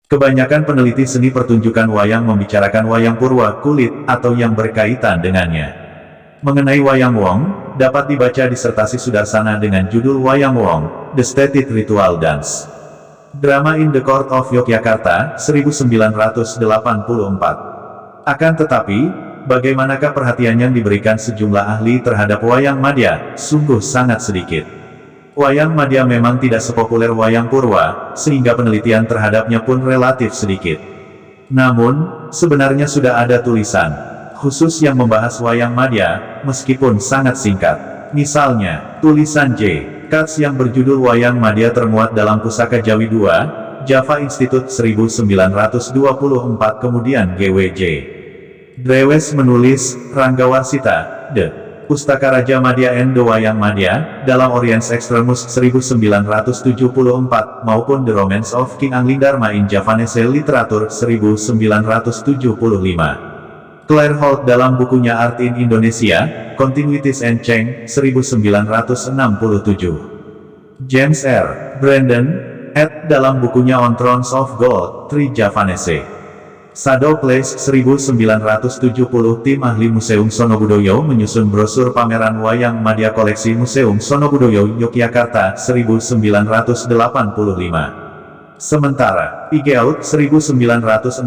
Kebanyakan peneliti seni pertunjukan wayang membicarakan wayang purwa kulit atau yang berkaitan dengannya. Mengenai wayang wong, dapat dibaca disertasi Sudarsana dengan judul Wayang Wong, The Stated Ritual Dance. Drama in the Court of Yogyakarta, 1984. Akan tetapi, bagaimanakah perhatian yang diberikan sejumlah ahli terhadap wayang madya? Sungguh sangat sedikit. Wayang madya memang tidak sepopuler wayang purwa, sehingga penelitian terhadapnya pun relatif sedikit. Namun, sebenarnya sudah ada tulisan khusus yang membahas wayang madya, meskipun sangat singkat. Misalnya, tulisan J. Katz yang berjudul Wayang Madya termuat dalam Pusaka Jawi II, Java Institute 1924. Kemudian GWJ Drewes menulis, Ranggawarsita, The Pustaka Raja Madya and the Wayang Madya, dalam Oriens Extremus 1974, maupun The Romance of King Anglingdarma in Javanese Literature 1975. Claire Holt dalam bukunya Art in Indonesia, Continuities and Change, 1967. James R. Brandon, ed. dalam bukunya On Thrones of Gold, Tri Javanese. Sado Place 1970. Tim ahli Museum Sonobudoyo menyusun brosur pameran wayang madya koleksi Museum Sonobudoyo Yogyakarta 1985. Sementara, Pigeaud 1967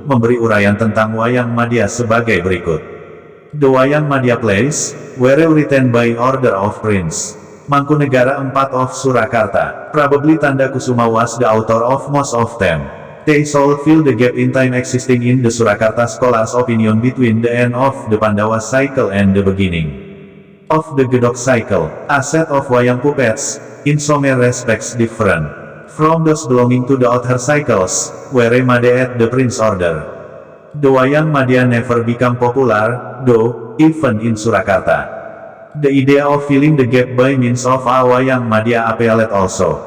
memberi uraian tentang wayang madya sebagai berikut. The Wayang Madya Plays were written by order of Prince Mangkunegara IV of Surakarta. Probably Tanda Kusuma was the author of most of them. They shall fill the gap in time existing in the Surakarta scholars' opinion between the end of the Pandawa cycle and the beginning of the Gedok cycle. A set of wayang puppets, in some respects different from those belonging to the other cycles, were made at the Prince order. The wayang madya never become popular, though, even in Surakarta. The idea of filling the gap by means of a wayang madya appealed also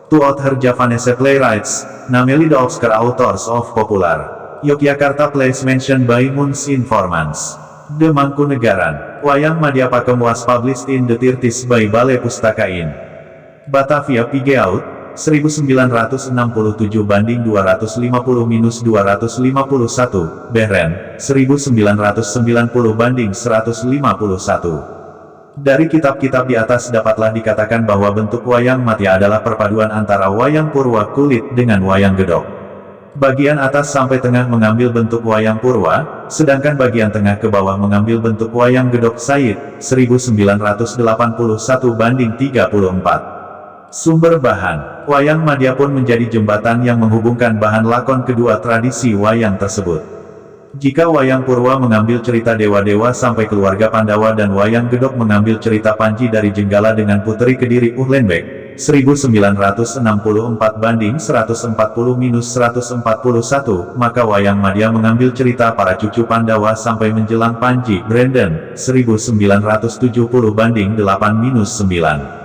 to other Javanese playwrights, namely the obscure authors of popular Yogyakarta plays mentioned by Mun's informants. The Mangkunegaran Wayang Madya Pakem was published in the 30s by Balai Pustaka in Batavia. Pigeaud 1967 banding 250-251, Behren 1990 banding 151. Dari kitab-kitab di atas dapatlah dikatakan bahwa bentuk wayang madya adalah perpaduan antara wayang purwa kulit dengan wayang gedok. Bagian atas sampai tengah mengambil bentuk wayang purwa, sedangkan bagian tengah ke bawah mengambil bentuk wayang gedok. Said, 1981 banding 34. Sumber bahan, wayang madya pun menjadi jembatan yang menghubungkan bahan lakon kedua tradisi wayang tersebut. Jika wayang purwa mengambil cerita dewa-dewa sampai keluarga Pandawa dan wayang gedok mengambil cerita Panji dari Jenggala dengan Puteri Kediri Uhlenbeck, 1964 banding 140-141, maka wayang madya mengambil cerita para cucu Pandawa sampai menjelang Panji. Brandon, 1970 banding 8-9.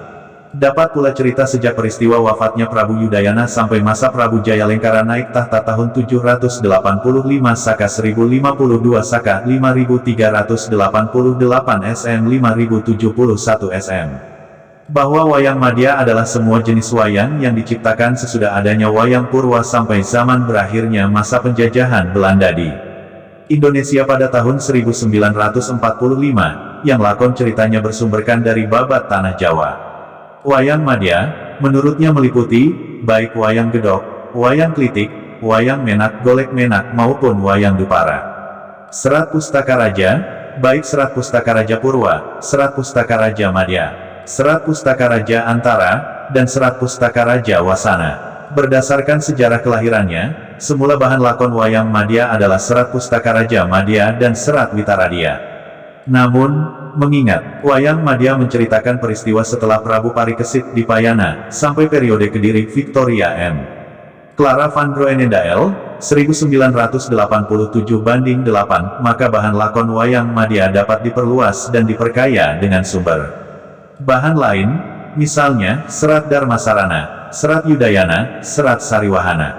Dapat pula cerita sejak peristiwa wafatnya Prabu Yudayana sampai masa Prabu Jayalengkara naik tahta tahun 785 Saka 1052 Saka 5388 SM 5071 SM. Bahwa wayang madya adalah semua jenis wayang yang diciptakan sesudah adanya wayang purwa sampai zaman berakhirnya masa penjajahan Belanda di Indonesia pada tahun 1945, yang lakon ceritanya bersumberkan dari babat tanah Jawa. Wayang madya, menurutnya meliputi, baik wayang gedok, wayang klitik, wayang menak golek menak maupun wayang dupara. Serat Pustaka Raja, baik Serat Pustaka Raja Purwa, Serat Pustaka Raja Madya, Serat Pustaka Raja Antara, dan Serat Pustaka Raja Wasana. Berdasarkan sejarah kelahirannya, semula bahan lakon wayang madya adalah Serat Pustaka Raja Madya dan Serat Witaradia. Namun, mengingat, wayang madya menceritakan peristiwa setelah Prabu Parikesit di Payana, sampai periode Kediri Victoria M. Clara van Groenendael, 1987 banding 8, maka bahan lakon wayang madya dapat diperluas dan diperkaya dengan sumber bahan lain, misalnya, Serat Dharmasarana, Serat Yudayana, Serat Sariwahana,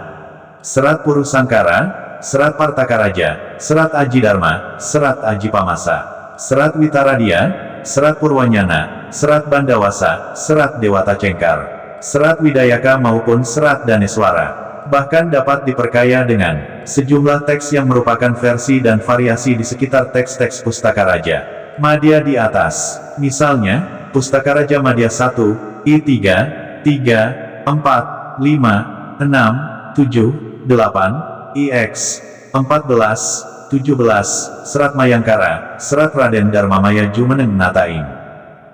Serat Purusangkara, Serat Partakaraja, Serat Aji Dharma, Serat Aji Pamasa, Serat Witaradia, Serat Purwanyana, Serat Bandawasa, Serat Dewata Cengkar, Serat Widayaka maupun Serat Daneswara. Bahkan dapat diperkaya dengan sejumlah teks yang merupakan versi dan variasi di sekitar teks-teks Pustaka Raja Madya di atas. Misalnya, Pustaka Raja Madya 1, I3, 3, 4, 5, 6, 7, 8, IX, 14, 17, Serat Mayangkara, Serat Raden Darmamaya Jumeneng Nataing.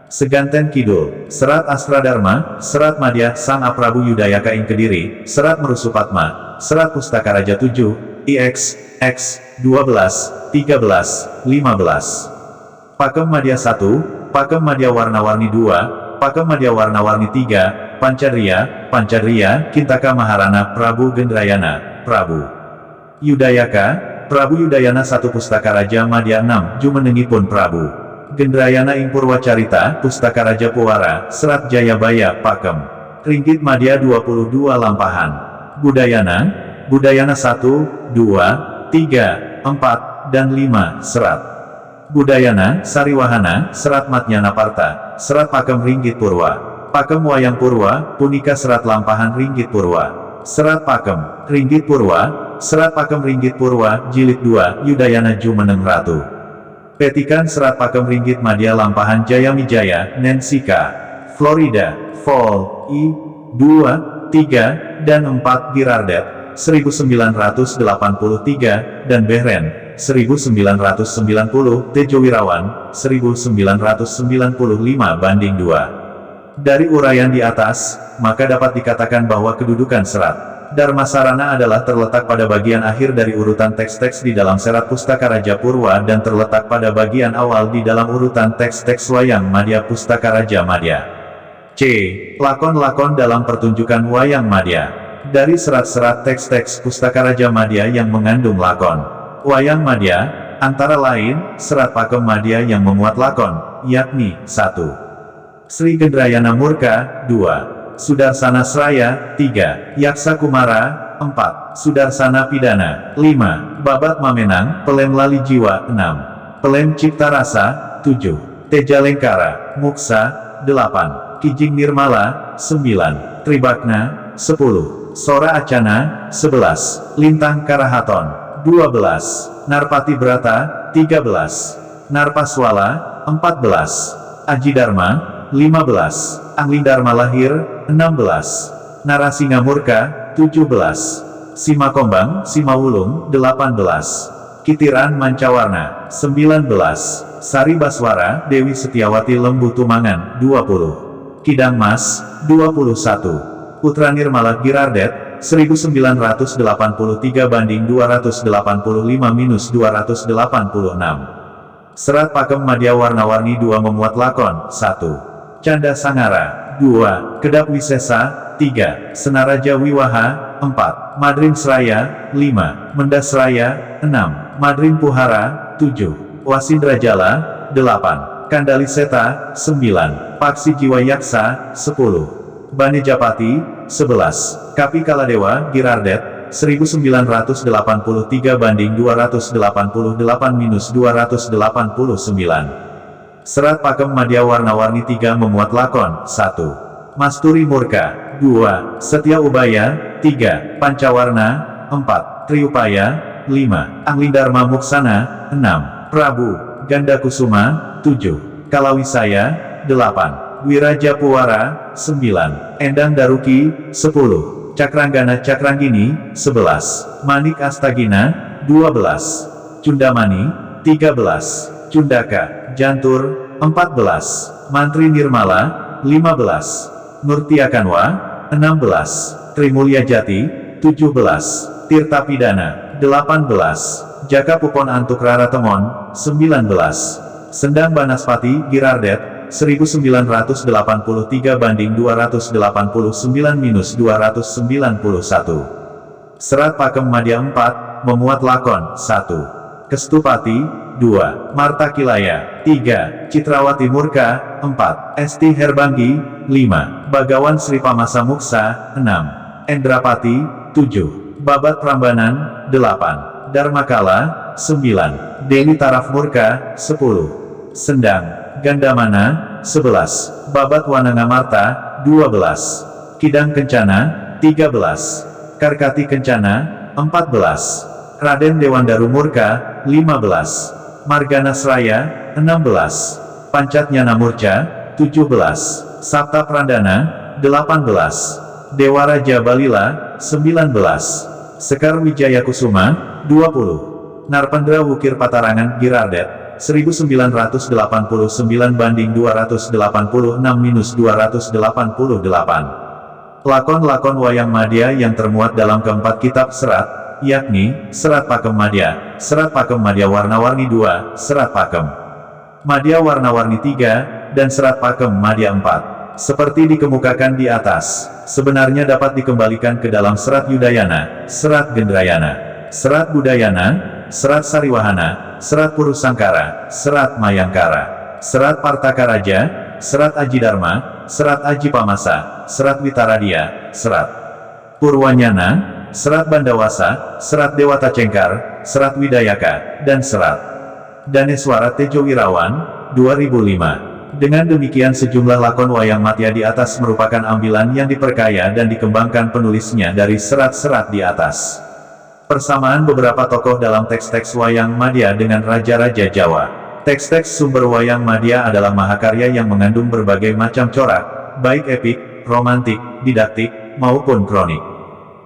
Seganten Kidul, Serat Astradharma, Serat Madya Sang Aprabu Yudayaka ing Kediri, Serat Merusupatma, Serat Pustaka Raja 7, IX, X, 12, 13, 15. Pakem Madya 1, Pakem Madya Warna-Warni 2, Pakem Madya Warna-Warni 3, Pancadriya, Kintaka Maharana Prabu Gendrayana, Prabu Yudayaka, Prabu Yudayana 1 Pustaka Raja Madya 6, Jumenengipun Prabu Gendrayana ing Purwacarita, Pustaka Raja Puwara, Serat Jayabaya, Pakem. Ringgit Madya 22 Lampahan. Budayana 1, 2, 3, 4, dan 5, Serat. Budayana, Sariwahana, Serat Matnyanaparta, Serat Pakem Ringgit Purwa. Pakem Wayang Purwa, Punika Serat Lampahan Ringgit Purwa. Serat Pakem, Ringgit Purwa, Serat Pakem Ringgit Purwa, Jilid 2, Yudayana Jumeneng Ratu. Petikan Serat Pakem Ringgit Madya Lampahan Jayamijaya, Nancy K. Florida, Vol. I. 2, 3, dan 4 Girardet, 1983, dan Behren, 1990, Tejo Wirawan, 1995/2. Dari uraian di atas, maka dapat dikatakan bahwa kedudukan Serat Dharmasarana adalah terletak pada bagian akhir dari urutan teks-teks di dalam Serat Pustaka Raja Purwa dan terletak pada bagian awal di dalam urutan teks-teks Wayang Madya Pustaka Raja Madya. C. Lakon-lakon dalam pertunjukan Wayang Madya. Dari serat-serat teks-teks Pustaka Raja Madya yang mengandung lakon Wayang Madya, antara lain, Serat Pakem Madya yang memuat lakon, yakni 1. Sri Gendrayana Murka, 2. Sudarsana Sraya, 3. Yaksa Kumara, 4. Sudarsana Pidana, 5. Babat Mamenang, Pelem Lali Jiwa, 6. Pelem Cipta Rasa, 7. Tejalengkara, Muksa, 8. Kijing Nirmala, 9. Tribakna, 10. Sora Acana, 11. Lintang Karahaton, 12. Narpati Brata, 13. Narpaswala, 14. Ajidharma, 15. Anglidharma Lahir, 16. Narasinga Murka, 17. Simakombang, Simawulung, 18. Kitiran Mancawarna, 19. Sari Baswara, Dewi Setiawati Lembu Tumangan, 20. Kidang Mas, 21. Putra Nirmala Girardet, 1983/285-286. Serat Pakem Madya Warna-Warni 2 memuat lakon, 1. Canda Sangara, 2. Kedap Wisesa, 3. Senaraja Wiwaha, 4. Madrim Sraya, 5. Mendas Raya, 6. Madrim Puhara, 7. Wasindrajala, 8. Kandaliseta, 9. Paksi Jiwa Yaksa, 10. Bane Japati, 11. Kapi Kaladewa Girardet, 1983/288-289. Serat Pakem Madya Warna-Warni 3 memuat lakon, 1. Masturi Murka, 2. Setia Ubaya, 3. Pancawarna, 4. Triupaya, 5. Anglidharma Muksana, 6. Prabu Gandakusuma, 7. Kalawisaya, 8. Wiraja Puwara, 9. Endang Daruki, 10. Cakranggana Cakranggini, 11. Manik Astagina, 12. Cundamani, 13. Cundaka Jantur, 14. Mantri Nirmala, 15. Nurtiakanwa, 16. Trimulya Jati, 17. Tirta Pidana, 18. Jaka Pupon Antuk Rara Temon, 19. Sendang Banaspati Girardet, 1983/289-291. Serat Pakem Madya 4 memuat lakon, 1. Kestupati, 2. Marta Kilaya, 3. Citrawati Murka, 4. Esti Herbanggi, 5. Bagawan Sri Pamasa Muksa, 6. Endrapati, 7. Babat Prambanan, 8. Dharmakala, 9. Dewi Taraf Murka, 10. Sendang Gandamana, 11. Babat Wanangamarta, 12. Kidang Kencana, 13. Karkati Kencana, 14. Raden Dewandaru Murka, 15. Marganasraya, 16. Pancatnyana Murca, 17. Sapta Prandana, 18. Dewa Raja Balila, 19. Sekar Wijaya Kusuma, 20. Narpendra Wukir Patarangan Girardet, 1989 banding 286-288. Lakon-lakon wayang madya yang termuat dalam keempat kitab serat, yakni, Serat Pakem Madya, Serat Pakem Madya Warna-Warni 2, Serat Pakem Madya Warna-Warni 3, dan Serat Pakem Madya 4. Seperti dikemukakan di atas, sebenarnya dapat dikembalikan ke dalam Serat Yudayana, Serat Gendrayana, Serat Budayana, Serat Sariwahana, Serat Purusangkara, Serat Mayangkara, Serat Partakaraja, Serat Ajidharma, Serat Ajipamasa, Serat Witaradia, Serat Purwanyana, Serat Bandawasa, Serat Dewata Cengkar, Serat Widayaka, dan Serat Daneswara Tejo Wirawan, 2005. Dengan demikian sejumlah lakon wayang madya di atas merupakan ambilan yang diperkaya dan dikembangkan penulisnya dari serat-serat di atas. Persamaan beberapa tokoh dalam teks-teks wayang madya dengan raja-raja Jawa. Teks-teks sumber wayang madya adalah mahakarya yang mengandung berbagai macam corak, baik epik, romantik, didaktik, maupun kronik.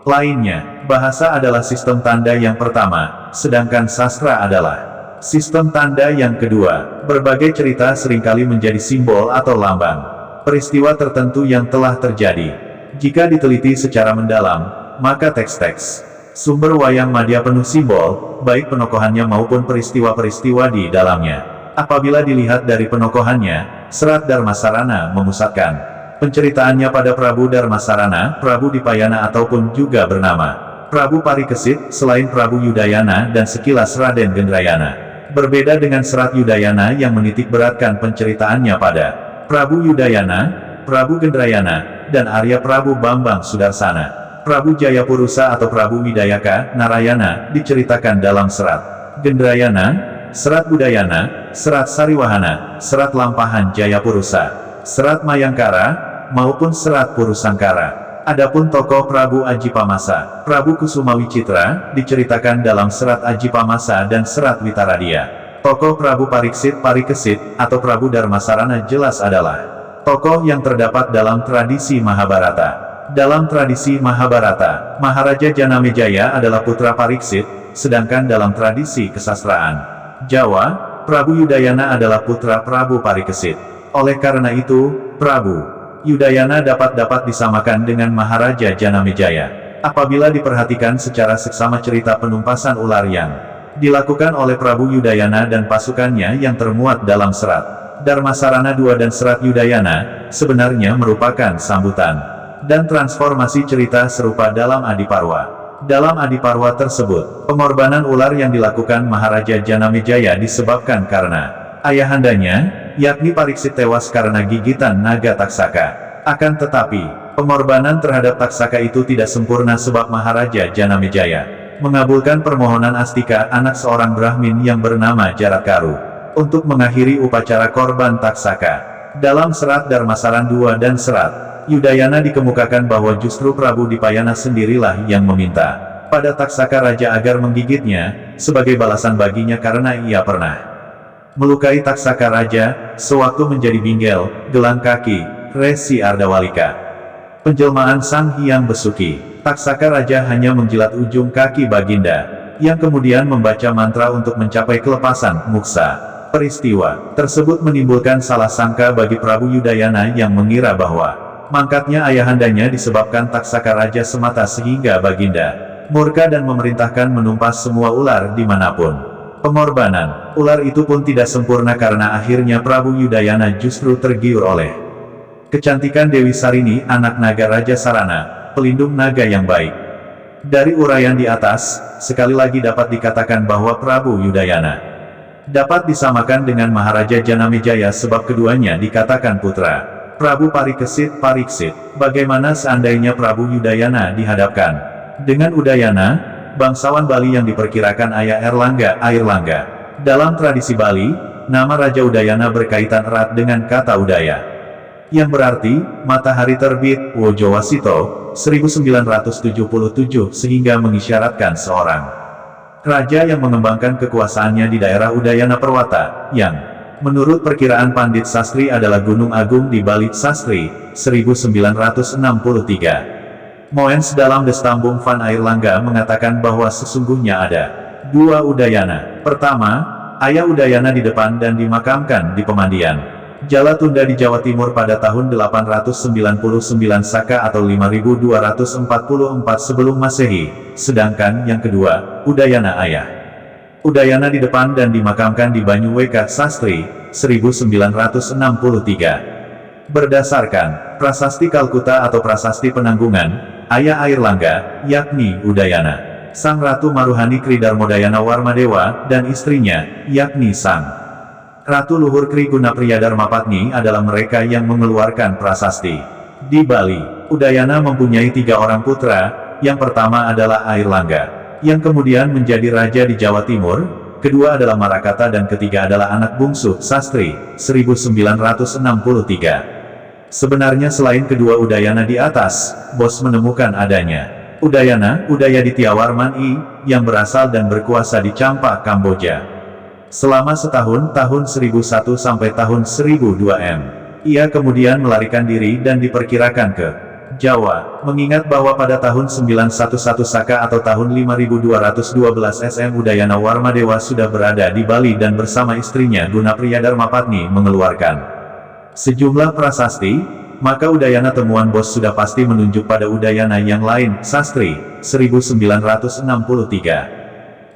Lainnya, bahasa adalah sistem tanda yang pertama, sedangkan sastra adalah sistem tanda yang kedua. Berbagai cerita seringkali menjadi simbol atau lambang peristiwa tertentu yang telah terjadi. Jika diteliti secara mendalam, maka teks-teks sumber wayang madya penuh simbol, baik penokohannya maupun peristiwa-peristiwa di dalamnya. Apabila dilihat dari penokohannya, Serat Darmasarana memusatkan penceritaannya pada Prabu Darmasarana, Prabu Dipayana ataupun juga bernama Prabu Parikesit, selain Prabu Yudayana dan sekilas Raden Gendrayana. Berbeda dengan Serat Yudayana yang menitik beratkan penceritaannya pada Prabu Yudayana, Prabu Gendrayana, dan Arya Prabu Bambang Sudarsana. Prabu Jayapurusa atau Prabu Widayaka, Narayana, diceritakan dalam Serat Gendrayana, Serat Budayana, Serat Sariwahana, Serat Lampahan Jayapurusa, Serat Mayangkara, maupun Serat Purusangkara. Adapun tokoh Prabu Ajipamasa, Prabu Kusumawicitra, diceritakan dalam Serat Ajipamasa dan Serat Witaradia. Tokoh Prabu Parikesit, atau Prabu Darmasarana jelas adalah tokoh yang terdapat dalam tradisi Mahabharata. Dalam tradisi Mahabharata, Maharaja Janamejaya adalah putra Pariksit, sedangkan dalam tradisi kesastraan Jawa, Prabu Yudayana adalah putra Prabu Parikesit. Oleh karena itu, Prabu Yudayana dapat disamakan dengan Maharaja Janamejaya. Apabila diperhatikan secara seksama cerita penumpasan ular yang dilakukan oleh Prabu Yudayana dan pasukannya yang termuat dalam Serat Darmasarana II dan Serat Yudayana, sebenarnya merupakan sambutan dan transformasi cerita serupa dalam Adiparwa. Dalam Adiparwa tersebut, pengorbanan ular yang dilakukan Maharaja Janamejaya disebabkan karena ayahandanya, yakni Pariksit tewas karena gigitan naga Taksaka. Akan tetapi, pengorbanan terhadap Taksaka itu tidak sempurna sebab Maharaja Janamejaya mengabulkan permohonan Astika, anak seorang Brahmin yang bernama Jaratkaru, untuk mengakhiri upacara korban Taksaka. Dalam Serat Darmasaran II dan Serat Yudayana dikemukakan bahwa justru Prabu Dipayana sendirilah yang meminta pada Taksaka Raja agar menggigitnya, sebagai balasan baginya karena ia pernah melukai Taksaka Raja, sewaktu menjadi Binggel, gelang kaki, Resi Ardawalika. Penjelmaan Sang Hyang Besuki, Taksaka Raja hanya menjilat ujung kaki Baginda, yang kemudian membaca mantra untuk mencapai kelepasan muksa. Peristiwa tersebut menimbulkan salah sangka bagi Prabu Yudayana yang mengira bahwa mangkatnya ayahandanya disebabkan Taksaka Raja semata sehingga Baginda murka dan memerintahkan menumpas semua ular dimanapun. Pengorbanan ular itu pun tidak sempurna karena akhirnya Prabu Yudayana justru tergiur oleh kecantikan Dewi Sarini, anak naga Raja Sarana, pelindung naga yang baik. Dari uraian di atas, sekali lagi dapat dikatakan bahwa Prabu Yudayana dapat disamakan dengan Maharaja Janamejaya sebab keduanya dikatakan putra Prabu Parikesit. Bagaimana seandainya Prabu Yudayana dihadapkan dengan Udayana, bangsawan Bali yang diperkirakan ayah Air Langga. Dalam tradisi Bali, nama Raja Udayana berkaitan erat dengan kata Udaya. yang berarti, matahari terbit, Wojowasito, 1977 sehingga mengisyaratkan seorang raja yang mengembangkan kekuasaannya di daerah Udayana Perwata, yang menurut perkiraan Pandit Sastri adalah Gunung Agung di balik Sastri, 1963. Moens dalam Destambung Van Airlangga mengatakan bahwa sesungguhnya ada dua Udayana. Pertama, ayah Udayana di depan dan dimakamkan di pemandian Jalatunda di Jawa Timur pada tahun 899 Saka atau 5244 sebelum Masehi, sedangkan yang kedua, Udayana ayah Udayana di depan dan dimakamkan di Banyuweka Sastri, 1963. Berdasarkan Prasasti Kalkuta atau Prasasti Penanggungan, ayah Airlangga, yakni Udayana, Sang Ratu Maruhani Kridarmodayana Warmadewa, dan istrinya, yakni Sang Ratu Luhur Kri Gunapriyadarmapatni adalah mereka yang mengeluarkan prasasti. Di Bali, Udayana mempunyai 3 orang putra, yang pertama adalah Airlangga, yang kemudian menjadi raja di Jawa Timur, kedua adalah Marakata dan ketiga adalah anak bungsu, Sastri, 1963. Sebenarnya selain kedua Udayana di atas, Bos menemukan adanya Udayana, Udayaditya Warman I, yang berasal dan berkuasa di Champa, Kamboja. Selama setahun tahun 1001 sampai tahun 1002 M. Ia kemudian melarikan diri dan diperkirakan ke Jawa, mengingat bahwa pada tahun 911 Saka atau tahun 5212 SM Udayana Warmadewa sudah berada di Bali dan bersama istrinya Gunapriyadarmapatni mengeluarkan sejumlah prasasti, maka Udayana temuan Bos sudah pasti menunjuk pada Udayana yang lain, Sastri, 1963.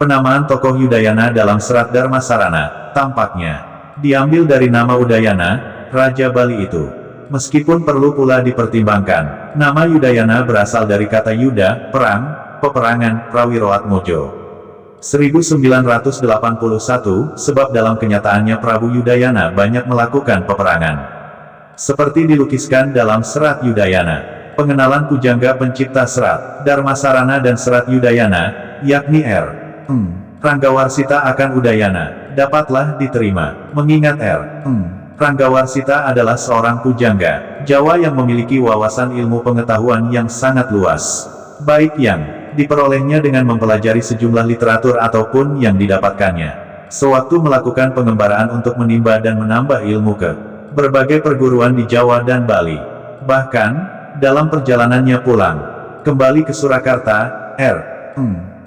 Penamaan tokoh Udayana dalam serat Dharmasarana, tampaknya diambil dari nama Udayana, Raja Bali itu. Meskipun perlu pula dipertimbangkan, nama Udayana berasal dari kata Yuda, perang, peperangan, Prawiroatmojo. 1981, sebab dalam kenyataannya Prabu Yudayana banyak melakukan peperangan. Seperti dilukiskan dalam serat Udayana. Pengenalan pujangga pencipta serat Dharmasarana dan serat Udayana, yakni R. Ranggawarsita akan Udayana, dapatlah diterima, mengingat Ranggawarsita adalah seorang pujangga Jawa yang memiliki wawasan ilmu pengetahuan yang sangat luas, baik yang diperolehnya dengan mempelajari sejumlah literatur ataupun yang didapatkannya sewaktu melakukan pengembaraan untuk menimba dan menambah ilmu ke berbagai perguruan di Jawa dan Bali. Bahkan, dalam perjalanannya pulang kembali ke Surakarta,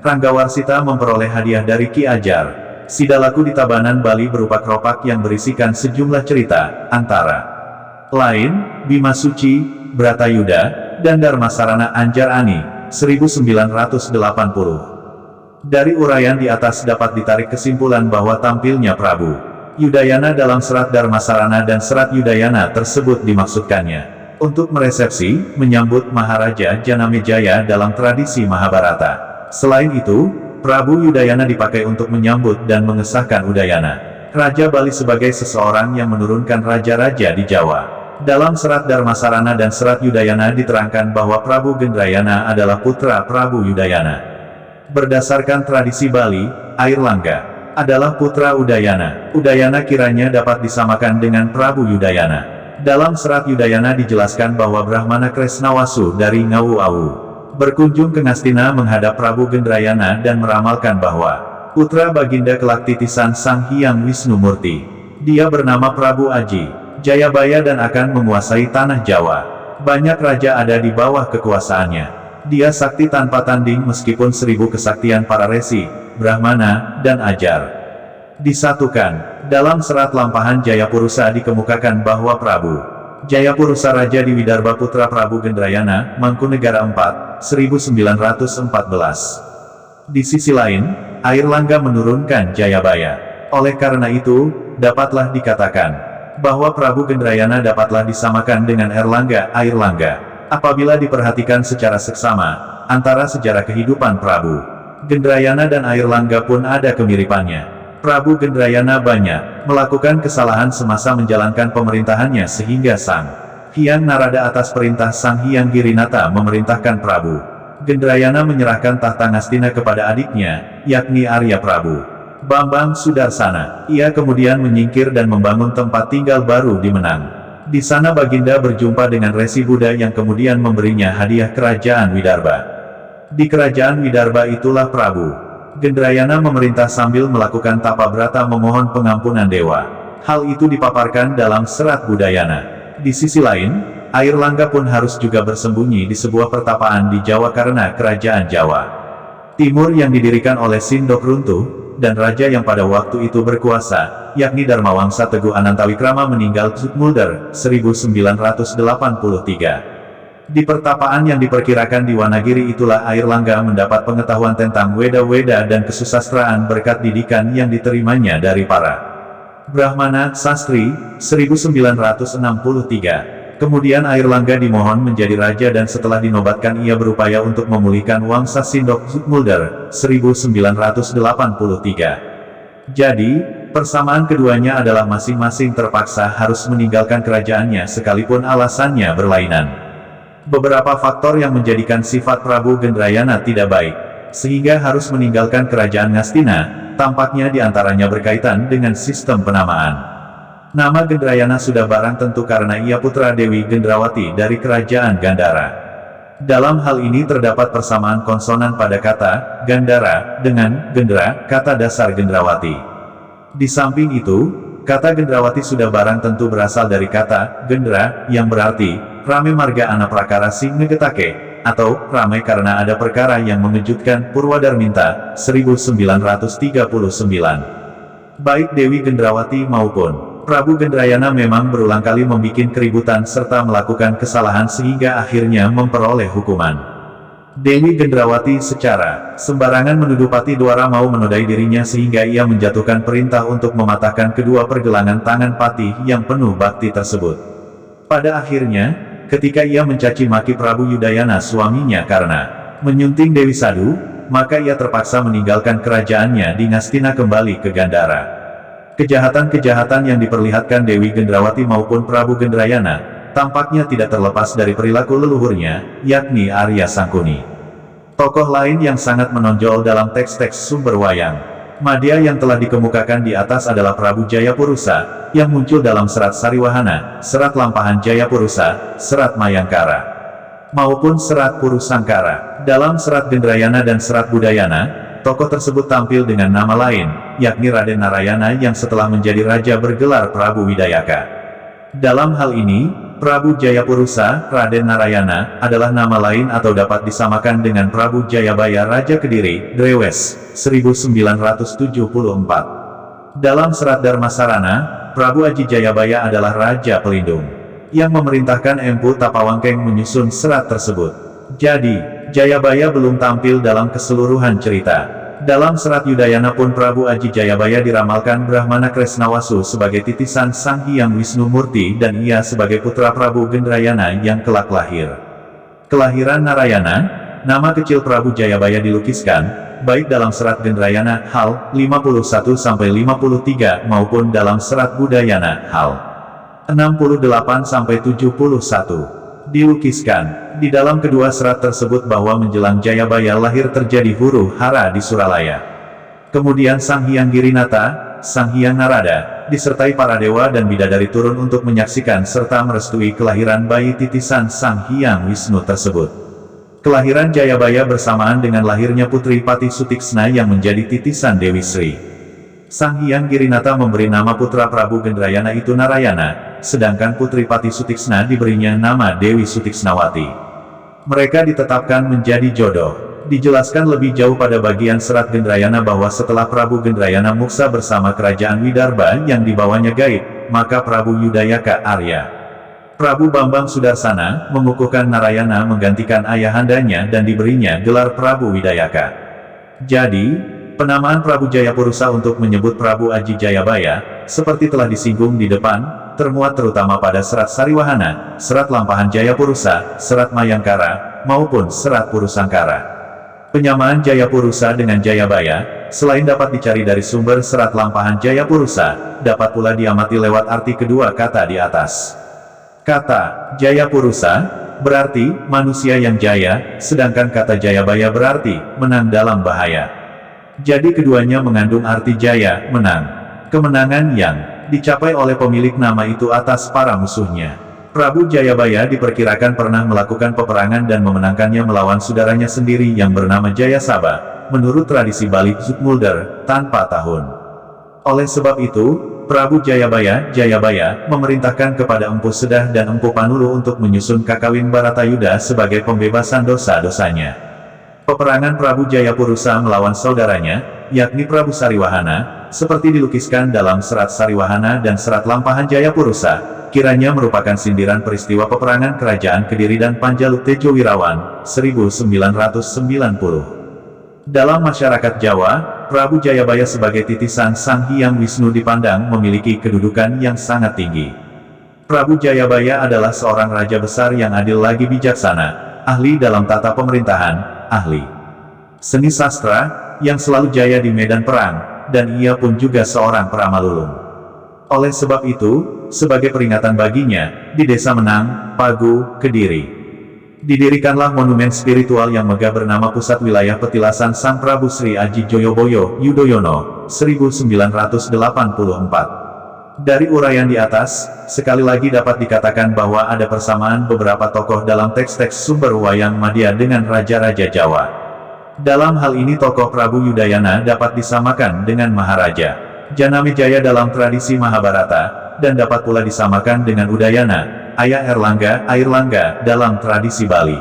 Ranggawarsita memperoleh hadiah dari Ki Ajar Sidalaku di Tabanan Bali berupa keropak yang berisikan sejumlah cerita, antara lain, Bima Suci, Bratayuda, dan Dharmasarana Anjar Ani, 1980. Dari uraian di atas dapat ditarik kesimpulan bahwa tampilnya Prabu Yudayana dalam serat Dharmasarana dan serat Udayana tersebut dimaksudkannya untuk meresepsi, menyambut Maharaja Janamejaya dalam tradisi Mahabharata. Selain itu, Prabu Yudayana dipakai untuk menyambut dan mengesahkan Udayana, Raja Bali sebagai seseorang yang menurunkan raja-raja di Jawa. Dalam serat Dharmasarana dan serat Udayana diterangkan bahwa Prabu Gendrayana adalah putra Prabu Yudayana. Berdasarkan tradisi Bali, Airlangga adalah putra Udayana. Udayana kiranya dapat disamakan dengan Prabu Yudayana. Dalam serat Udayana dijelaskan bahwa Brahmana Kresnawasu dari Ngawu-awu berkunjung ke Ngastina menghadap Prabu Gendrayana dan meramalkan bahwa putra Baginda kelak titisan Sang Hyang Wisnumurti. Dia bernama Prabu Aji Jayabaya dan akan menguasai tanah Jawa. Banyak raja ada di bawah kekuasaannya. Dia sakti tanpa tanding meskipun 1000 kesaktian para resi, Brahmana, dan Ajar disatukan. Dalam serat Lampahan Jayapurusa dikemukakan bahwa Prabu Jayapurusa Raja di Widarba putra Prabu Gendrayana, Mangkunegara IV, 1914. Di sisi lain, Airlangga menurunkan Jayabaya. Oleh karena itu, dapatlah dikatakan bahwa Prabu Gendrayana dapatlah disamakan dengan Airlangga, apabila diperhatikan secara seksama, antara sejarah kehidupan Prabu Gendrayana dan Airlangga pun ada kemiripannya. Prabu Gendrayana banyak melakukan kesalahan semasa menjalankan pemerintahannya sehingga Sang Hyang Narada atas perintah Sang Hyang Girinata memerintahkan Prabu Gendrayana menyerahkan tahta Ngastina kepada adiknya, yakni Arya Prabu Bambang Sudarsana. Ia kemudian menyingkir dan membangun tempat tinggal baru di Menang. Di sana Baginda berjumpa dengan Resi Buddha yang kemudian memberinya hadiah kerajaan Widarba. Di kerajaan Widarba itulah Prabu Gendrayana memerintah sambil melakukan tapa brata memohon pengampunan dewa. Hal itu dipaparkan dalam serat Budayana. Di sisi lain, Airlangga pun harus juga bersembunyi di sebuah pertapaan di Jawa karena kerajaan Jawa Timur yang didirikan oleh Sindok runtuh, dan raja yang pada waktu itu berkuasa, yakni Dharmawangsa Teguh Anantawikrama meninggal Zoetmulder, 1983. Di pertapaan yang diperkirakan di Wanagiri itulah Airlangga mendapat pengetahuan tentang Weda-Weda dan kesusastraan berkat didikan yang diterimanya dari para Brahmana Sastri, 1963. Kemudian Airlangga dimohon menjadi raja dan setelah dinobatkan ia berupaya untuk memulihkan Wangsa Sindok Zoetmulder, 1983. Jadi, persamaan keduanya adalah masing-masing terpaksa harus meninggalkan kerajaannya sekalipun alasannya berlainan. Beberapa faktor yang menjadikan sifat Prabu Gendrayana tidak baik, sehingga harus meninggalkan kerajaan Ngastina, tampaknya diantaranya berkaitan dengan sistem penamaan. Nama Gendrayana sudah barang tentu karena ia putra Dewi Gendrawati dari kerajaan Gandhara. Dalam hal ini terdapat persamaan konsonan pada kata Gandhara dengan Gendra, kata dasar Gendrawati. Di samping itu, kata Gendrawati sudah barang tentu berasal dari kata Gendra yang berarti rame marga ana prakara sing ngegetake, atau ramai karena ada perkara yang mengejutkan. Purwadarminta, 1939. Baik Dewi Gendrawati maupun Prabu Gendrayana memang berulang kali membuat keributan serta melakukan kesalahan sehingga akhirnya memperoleh hukuman. Dewi Gendrawati secara sembarangan menuduh Pati Dwara mau menodai dirinya sehingga ia menjatuhkan perintah untuk mematahkan kedua pergelangan tangan Pati yang penuh bakti tersebut. Pada akhirnya, ketika ia mencaci maki Prabu Yudayana suaminya karena menyunting Dewi Sadu, maka ia terpaksa meninggalkan kerajaannya di Ngastina kembali ke Gandhara. Kejahatan-kejahatan yang diperlihatkan Dewi Gendrawati maupun Prabu Gendrayana, tampaknya tidak terlepas dari perilaku leluhurnya, yakni Arya Sangkuni. Tokoh lain yang sangat menonjol dalam teks-teks sumber wayang Madya yang telah dikemukakan di atas adalah Prabu Jayapurusa, yang muncul dalam serat Sariwahana, serat Lampahan Jayapurusa, serat Mayangkara, maupun serat Purusangkara. Dalam serat Gendrayana dan serat Budayana, tokoh tersebut tampil dengan nama lain, yakni Raden Narayana yang setelah menjadi raja bergelar Prabu Widayaka. Dalam hal ini, Prabu Jayapurusa, Raden Narayana, adalah nama lain atau dapat disamakan dengan Prabu Jayabaya Raja Kediri, Drewes, 1974. Dalam serat Dharmasarana, Prabu Aji Jayabaya adalah Raja Pelindung, yang memerintahkan Empu Tapawangkeng menyusun serat tersebut. Jadi, Jayabaya belum tampil dalam keseluruhan cerita. Dalam serat Yudayana pun Prabu Aji Jayabaya diramalkan Brahmana Kresnawasu sebagai titisan Sang Hyang Wisnu Murti dan ia sebagai putra Prabu Gendrayana yang kelak lahir. Kelahiran Narayana, nama kecil Prabu Jayabaya dilukiskan, baik dalam serat Gendrayana hal 51-53 maupun dalam serat Budayana hal 68-71. Dilukiskan di dalam kedua serat tersebut bahwa menjelang Jayabaya lahir terjadi huru-hara di Suralaya. Kemudian Sang Hyang Girinata, Sang Hyang Narada, disertai para dewa dan bidadari turun untuk menyaksikan serta merestui kelahiran bayi titisan Sang Hyang Wisnu tersebut. Kelahiran Jayabaya bersamaan dengan lahirnya putri Pati Sutiksna yang menjadi titisan Dewi Sri. Sang Hyang Girinata memberi nama putra Prabu Gendrayana itu Narayana, sedangkan putri Pati Sutiksna diberinya nama Dewi Sutiksnawati. Mereka ditetapkan menjadi jodoh. Dijelaskan lebih jauh pada bagian serat Gendrayana bahwa setelah Prabu Gendrayana muksa bersama kerajaan Widarba yang dibawanya gaib, maka Prabu Yudayaka Arya Prabu Bambang Sudarsana mengukuhkan Narayana menggantikan ayahandanya dan diberinya gelar Prabu Widayaka. Jadi, penamaan Prabu Jayapurusa untuk menyebut Prabu Aji Jayabaya, seperti telah disinggung di depan, termuat terutama pada serat Sariwahana, serat Lampahan Jayapurusa, serat Mayangkara, maupun serat Purusangkara. Penyamaan Jayapurusa dengan Jayabaya, selain dapat dicari dari sumber serat Lampahan Jayapurusa, dapat pula diamati lewat arti kedua kata di atas. Kata Jayapurusa berarti manusia yang jaya, sedangkan kata Jayabaya berarti menang dalam bahaya. Jadi keduanya mengandung arti jaya, menang. Kemenangan yang dicapai oleh pemilik nama itu atas para musuhnya. Prabu Jayabaya diperkirakan pernah melakukan peperangan dan memenangkannya melawan saudaranya sendiri yang bernama Jayasaba, menurut tradisi Bali Zoetmulder, tanpa tahun. Oleh sebab itu, Prabu Jayabaya memerintahkan kepada Empu Sedah dan Empu Panulu untuk menyusun kakawin Baratayuda sebagai pembebasan dosa-dosanya. Peperangan Prabu Jayapurusa melawan saudaranya, yakni Prabu Sariwahana, seperti dilukiskan dalam serat Sariwahana dan serat Lampahan Jayapurusa, kiranya merupakan sindiran peristiwa peperangan Kerajaan Kediri dan Panjalu Tejo Wirawan, 1990. Dalam masyarakat Jawa, Prabu Jayabaya sebagai titisan Sang Hyang Wisnu dipandang memiliki kedudukan yang sangat tinggi. Prabu Jayabaya adalah seorang raja besar yang adil lagi bijaksana, ahli dalam tata pemerintahan, ahli seni sastra, yang selalu jaya di medan perang, dan ia pun juga seorang peramalulung. Oleh sebab itu, sebagai peringatan baginya, di Desa Menang, Pagu, Kediri, didirikanlah monumen spiritual yang megah bernama Pusat Wilayah Petilasan Sang Prabu Sri Aji Joyoboyo Yudhoyono, 1984. Dari uraian di atas, sekali lagi dapat dikatakan bahwa ada persamaan beberapa tokoh dalam teks-teks sumber wayang Madya dengan raja-raja Jawa. Dalam hal ini tokoh Prabu Yudayana dapat disamakan dengan Maharaja Janamejaya dalam tradisi Mahabharata, dan dapat pula disamakan dengan Udayana, ayah Airlangga dalam tradisi Bali.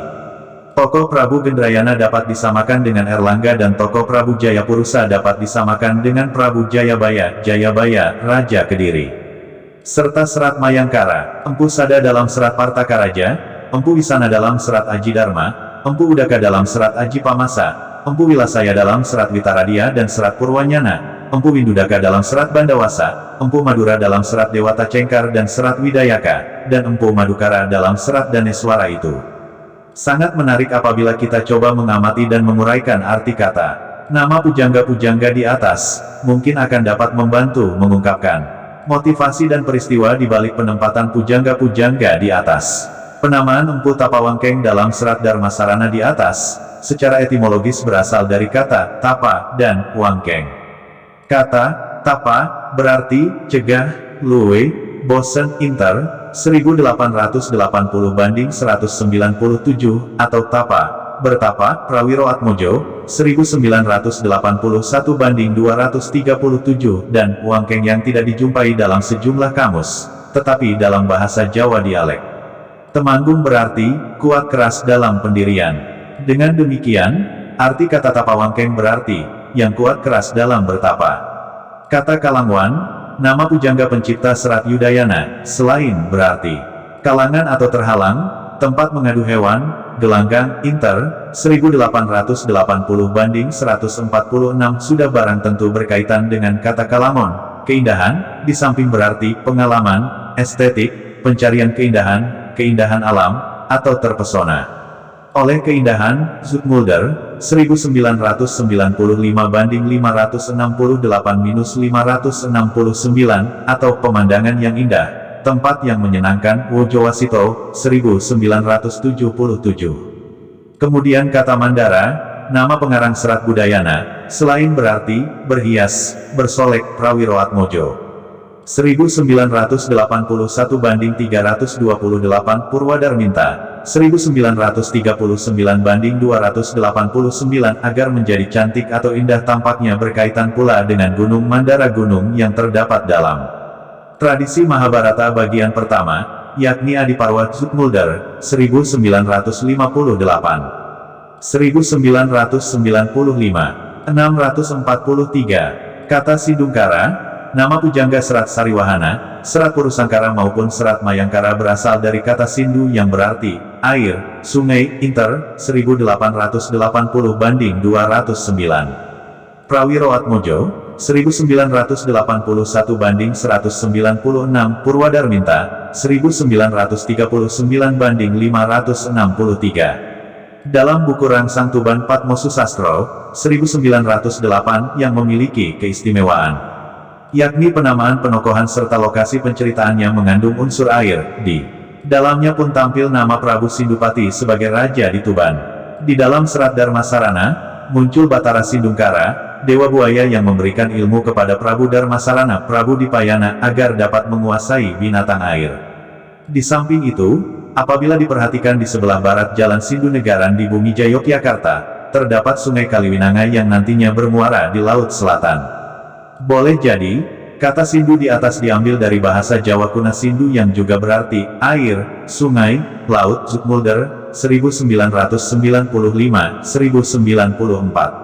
Tokoh Prabu Gendrayana dapat disamakan dengan Erlangga dan tokoh Prabu Jayapurusa dapat disamakan dengan Prabu Jayabaya, Raja Kediri. Serta serat Mayangkara, Empu Sada dalam serat Partakaraja, Empu Wisana dalam serat Aji Dharma, Empu Udaka dalam serat Aji Pamasa, Empu Wilasaya dalam serat Witaradia dan serat Purwanyana, Empu Windudaka dalam serat Bandawasa, Empu Madura dalam serat Dewata Cengkar dan serat Widayaka, dan Empu Madukara dalam serat Daneswara itu. Sangat menarik apabila kita coba mengamati dan menguraikan arti kata. Nama pujangga-pujangga di atas, mungkin akan dapat membantu mengungkapkan motivasi dan peristiwa di balik penempatan pujangga-pujangga di atas. Penamaan Empu Tapawangkeng dalam serat Dharmasarana di atas, secara etimologis berasal dari kata tapa dan wangkeng. Kata tapa berarti cegah, luwe, bosen, inter, 1880 banding 197, atau tapa, bertapa, Prawiro Atmojo, 1981 banding 237, dan wangkeng yang tidak dijumpai dalam sejumlah kamus, tetapi dalam bahasa Jawa dialek. Temanggung berarti, kuat keras dalam pendirian. Dengan demikian, arti kata tapa wangkeng berarti, yang kuat keras dalam bertapa. Kata Kalangwan, nama pujangga pencipta serat Yudayana, selain berarti kalangan atau terhalang, tempat mengadu hewan, gelanggang, inter, 1880 banding 146 sudah barang tentu berkaitan dengan kata kalamon, keindahan, di samping berarti pengalaman, estetik, pencarian keindahan alam, atau terpesona. Oleh keindahan, Zoetmulder, 1995 banding 568-569, atau pemandangan yang indah, tempat yang menyenangkan, Wojowasito, 1977. Kemudian kata Mandara, nama pengarang serat Budayana, selain berarti, berhias, bersolek, Prawiro Atmojo. 1981 banding 328 Purwadarminta, 1939 banding 289 agar menjadi cantik atau indah tampaknya berkaitan pula dengan Gunung Mandara, gunung yang terdapat dalam tradisi Mahabharata bagian pertama, yakni Adiparwa Zoetmulder, 1958. 1995, 643, kata Sidungkara, nama pujangga serat Sariwahana, serat Purusangkara maupun serat Mayangkara berasal dari kata Sindu yang berarti air, sungai, inter, 1880 banding 209. Prawiro Atmojo, 1981 banding 196 Purwadarminta, 1939 banding 563. Dalam buku Rangsang Tuban Patmosusastro, 1908 yang memiliki keistimewaan, yakni penamaan penokohan serta lokasi penceritaannya mengandung unsur air, di dalamnya pun tampil nama Prabu Sindupati sebagai raja di Tuban. Di dalam serat Dharmasarana, muncul Batara Sindungkara, Dewa Buaya yang memberikan ilmu kepada Prabu Darmasarana Prabu Dipayana agar dapat menguasai binatang air. Di samping itu, apabila diperhatikan di sebelah barat Jalan Sindunegaran di Bumi Yogyakarta, terdapat Sungai Kaliwinanga yang nantinya bermuara di Laut Selatan. Boleh jadi, kata Sindu di atas diambil dari bahasa Jawa kuno Sindu yang juga berarti air, sungai, laut. Zoetmulder, 1995-1094.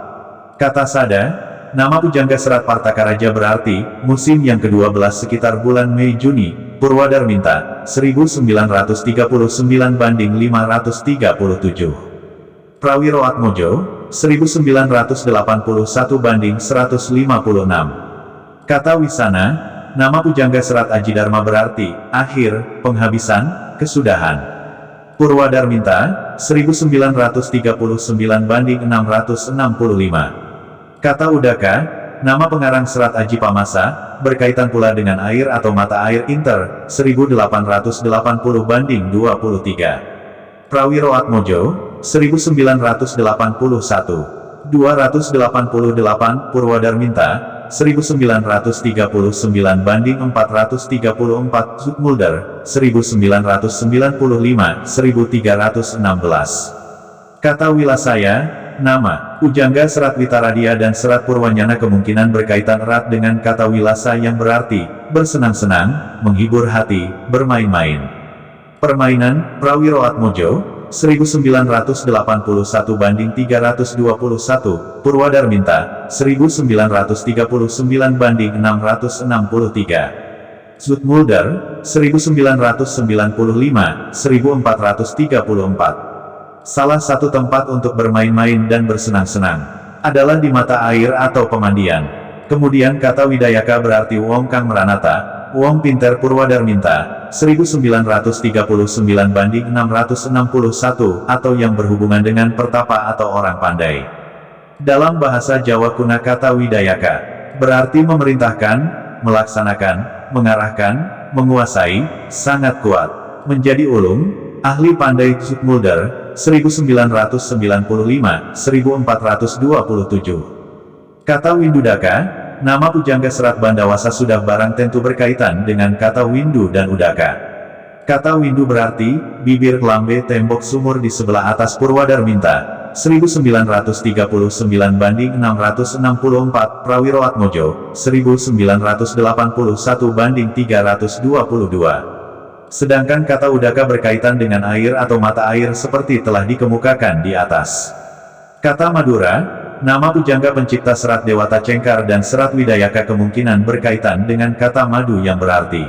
Kata Sada, nama pujangga Serat Partakaraja berarti musim yang ke-12 sekitar bulan Mei-Juni. Purwadarminta, 1937-537. Prawiro Atmojo, 1981-156. Kata Wisana, nama pujangga Serat Ajidharma berarti akhir, penghabisan, kesudahan. Purwadarminta, 1939-665. Kata Udaka, nama pengarang Serat Aji Pamasa, berkaitan pula dengan air atau mata air Inter, 1880-23. Prawiro Atmojo, 1981. 288 Purwadarminta, 1939-434. Zoetmulder, 1995-1316. Kata Wilasaya, nama pujangga Serat Witaradia dan Serat Purwanyana kemungkinan berkaitan erat dengan kata wilasa yang berarti bersenang-senang, menghibur hati, bermain-main. Permainan, Prawiro Atmojo, 1981-321. Purwadarminta, 1939-663. Zoetmulder, 1995-1434. Salah satu tempat untuk bermain-main dan bersenang-senang adalah di mata air atau pemandian. Kemudian kata Widayaka berarti wong kang meranata, wong pinter. Purwadarminta, 1939-661 atau yang berhubungan dengan pertapa atau orang pandai. Dalam bahasa Jawa kuno kata Widayaka berarti memerintahkan, melaksanakan, mengarahkan, menguasai, sangat kuat, menjadi ulung, ahli pandai. Zoetmulder, 1995-1427. Kata Windudaka, nama pujangga Serat Bandawasa sudah barang tentu berkaitan dengan kata Windu dan Udaka. Kata Windu berarti bibir lambe tembok sumur di sebelah atas. Purwadarminta, 1939-664. Prawiro Atmojo, 1981-322. Sedangkan kata Udaka berkaitan dengan air atau mata air seperti telah dikemukakan di atas. Kata Madura, nama pujangga pencipta Serat Dewata Cengkar dan Serat Widayaka kemungkinan berkaitan dengan kata madu yang berarti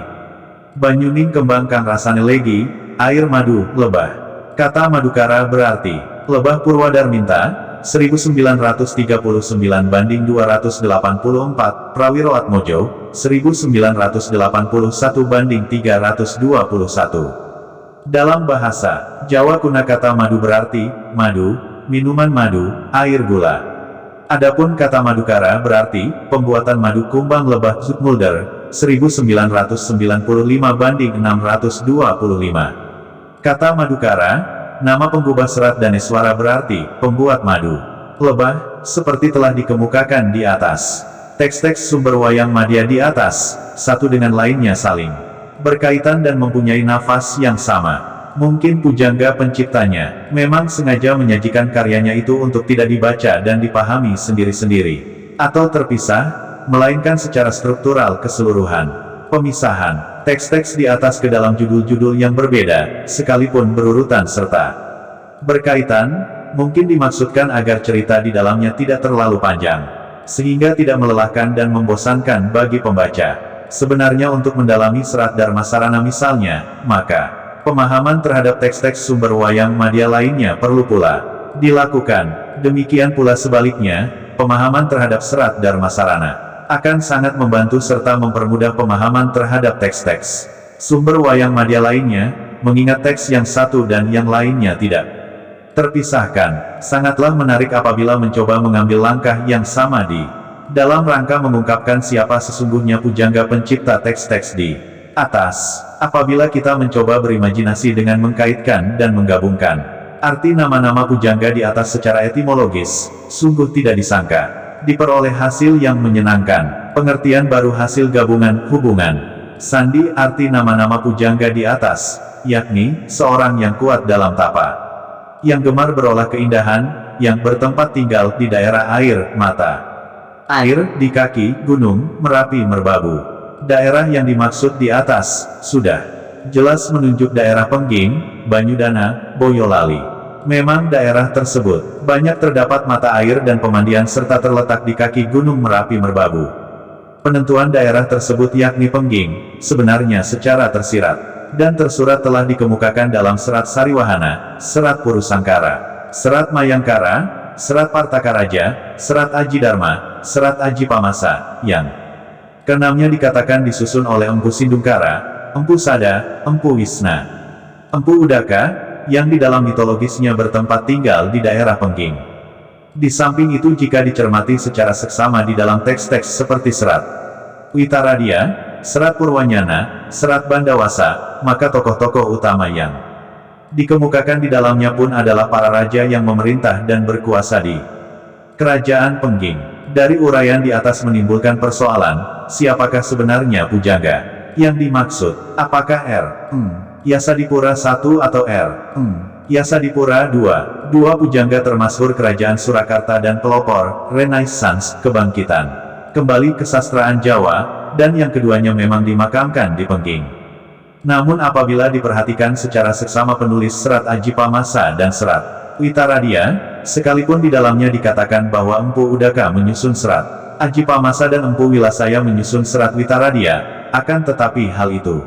banyuning kembang kang rasane legi, air madu, lebah. Kata Madukara berarti lebah. Purwadarminta, 1939-284. Prawiro Atmojo, 1981-321. Dalam bahasa Jawa kuno kata madu berarti madu, minuman madu, air gula. Adapun kata Madukara berarti pembuatan madu kumbang lebah. Zoetmulder, 1945-625. Kata Madukara, nama penggubah Serat Daneswara berarti pembuat madu lebah, seperti telah dikemukakan di atas. Teks-teks sumber wayang madya di atas, satu dengan lainnya saling berkaitan dan mempunyai nafas yang sama. Mungkin pujangga penciptanya memang sengaja menyajikan karyanya itu untuk tidak dibaca dan dipahami sendiri-sendiri, atau terpisah, melainkan secara struktural keseluruhan. Pemisahan teks-teks di atas ke dalam judul-judul yang berbeda, sekalipun berurutan serta berkaitan, mungkin dimaksudkan agar cerita di dalamnya tidak terlalu panjang, sehingga tidak melelahkan dan membosankan bagi pembaca. Sebenarnya untuk mendalami Serat Darmasarana misalnya, maka pemahaman terhadap teks-teks sumber wayang madya lainnya perlu pula dilakukan. Demikian pula sebaliknya, pemahaman terhadap Serat Darmasarana akan sangat membantu serta mempermudah pemahaman terhadap teks-teks sumber wayang madya lainnya, mengingat teks yang satu dan yang lainnya tidak terpisahkan. Sangatlah menarik apabila mencoba mengambil langkah yang sama di dalam rangka mengungkapkan siapa sesungguhnya pujangga pencipta teks-teks di atas. Apabila kita mencoba berimajinasi dengan mengkaitkan dan menggabungkan Arti nama-nama pujangga di atas secara etimologis, sungguh tidak disangka. Diperoleh hasil yang menyenangkan, pengertian baru hasil gabungan, hubungan. Sandi arti nama-nama pujangga di atas, yakni, seorang yang kuat dalam tapa. Yang gemar berolah keindahan, yang bertempat tinggal di daerah air, mata. Air, di kaki, gunung, Merapi Merbabu. Daerah yang dimaksud di atas, sudah jelas menunjuk daerah Pengging, Banyudana, Boyolali. Memang daerah tersebut, banyak terdapat mata air dan pemandian serta terletak di kaki Gunung Merapi Merbabu. Penentuan daerah tersebut yakni Pengging, sebenarnya secara tersirat dan tersurat telah dikemukakan dalam Serat Sariwahana, Serat Purusangkara, Serat Mayangkara, Serat Partakaraja, Serat Aji Dharma, Serat Aji Pamasa, yang keenamnya dikatakan disusun oleh Empu Sindungkara, Empu Sada, Empu Wisna, Empu Udaka, yang di dalam mitologisnya bertempat tinggal di daerah Pengging. Di samping itu jika dicermati secara seksama di dalam teks-teks seperti Serat Witaradia, Serat Purwanyana, Serat Bandawasa, maka tokoh-tokoh utama yang dikemukakan di dalamnya pun adalah para raja yang memerintah dan berkuasa di Kerajaan Pengging. Dari uraian di atas menimbulkan persoalan, siapakah sebenarnya pujangga yang dimaksud? Apakah Yasadipura I atau Yasadipura II? Dua pujangga termasyhur kerajaan Surakarta dan pelopor Renaissance, kebangkitan kembali kesastraan Jawa, dan yang keduanya memang dimakamkan di Pengging. Namun apabila diperhatikan secara seksama penulis Serat Aji Pamasa dan Serat Witaradia, sekalipun di dalamnya dikatakan bahwa Empu Udaka menyusun Serat Aji Pamasa dan Empu Wilasaya menyusun Serat Witaradia, akan tetapi hal itu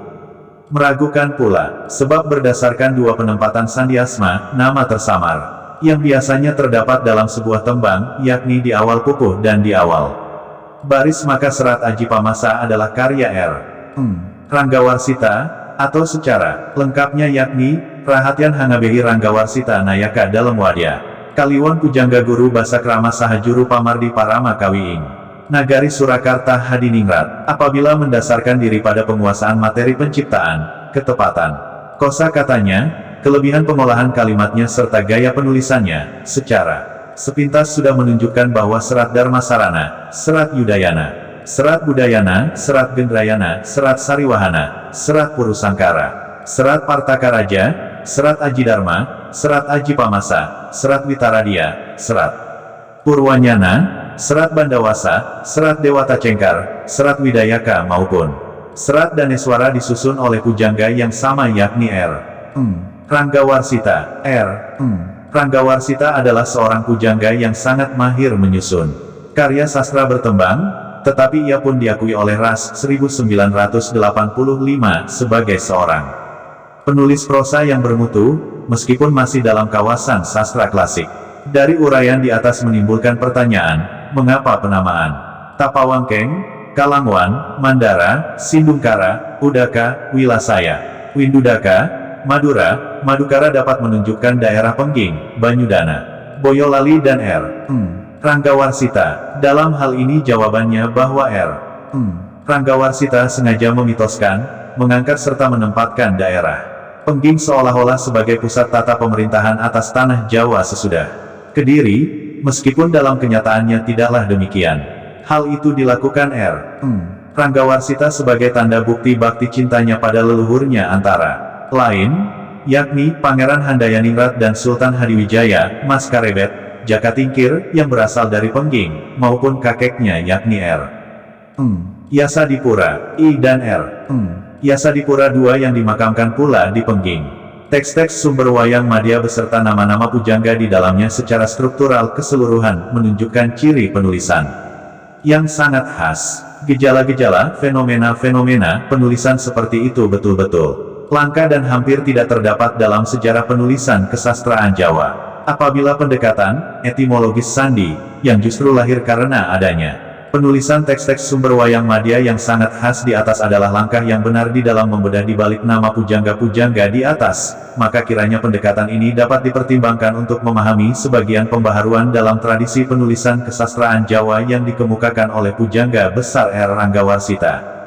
meragukan pula, sebab berdasarkan dua penempatan sandiasma, nama tersamar, yang biasanya terdapat dalam sebuah tembang, yakni di awal pupuh dan di awal baris, maka Serat Aji Pamasa adalah karya Ranggawarsita, atau secara lengkapnya yakni, Rahatian Hangabehi Ranggawarsita Nayaka dalam Wadya, Kaliwon Pujangga Guru Basakrama Sahajuru Pamardi Parama Kawiing, Nagari Surakarta Hadiningrat, apabila mendasarkan diri pada penguasaan materi penciptaan, ketepatan kosa katanya, kelebihan pengolahan kalimatnya serta gaya penulisannya, secara sepintas sudah menunjukkan bahwa Serat Dharmasarana, Serat Yudayana, Serat Budayana, Serat Gendrayana, Serat Sariwahana, Serat Purusangkara, Serat Partakaraja, Serat Aji Dharma, Serat Aji Pamasa, Serat Witaradia, Serat Purwanyana, Serat Bandawasa, Serat Dewata Cengkar, Serat Widayaka maupun Serat Daneswara disusun oleh pujangga yang sama yakni Ranggawarsita. Ranggawarsita adalah seorang pujangga yang sangat mahir menyusun karya sastra bertembang, tetapi ia pun diakui oleh Ras 1985 sebagai seorang penulis prosa yang bermutu, meskipun masih dalam kawasan sastra klasik. Dari uraian di atas menimbulkan pertanyaan, mengapa penamaan Tapawangkeng, Kalangwan, Mandara, Sindungkara, Udaka, Wilasaya, Windudaka, Madura, Madukara dapat menunjukkan daerah Pengging, Banyudana, Boyolali dan Ranggawarsita. Dalam hal ini jawabannya bahwa Ranggawarsita sengaja memitoskan, mengangkat serta menempatkan daerah Pengging seolah-olah sebagai pusat tata pemerintahan atas tanah Jawa sesudah Kediri, meskipun dalam kenyataannya tidaklah demikian. Hal itu dilakukan Ranggawarsita sebagai tanda bukti bakti cintanya pada leluhurnya antara lain, yakni Pangeran Handayaningrat dan Sultan Hadiwijaya, Mas Karebet, Jaka Tingkir, yang berasal dari Pengging, maupun kakeknya yakni Yasadipura I dan Yasadipura II yang dimakamkan pula di Pengging. Teks-teks sumber wayang madya beserta nama-nama pujangga di dalamnya secara struktural keseluruhan menunjukkan ciri penulisan yang sangat khas. Gejala-gejala, fenomena-fenomena penulisan seperti itu betul-betul langka dan hampir tidak terdapat dalam sejarah penulisan kesastraan Jawa. Apabila pendekatan etimologis sandi, yang justru lahir karena adanya penulisan teks-teks sumber wayang madya yang sangat khas di atas adalah langkah yang benar di dalam membedah di balik nama pujangga-pujangga di atas, maka kiranya pendekatan ini dapat dipertimbangkan untuk memahami sebagian pembaharuan dalam tradisi penulisan kesastraan Jawa yang dikemukakan oleh pujangga besar Ranggawarsita.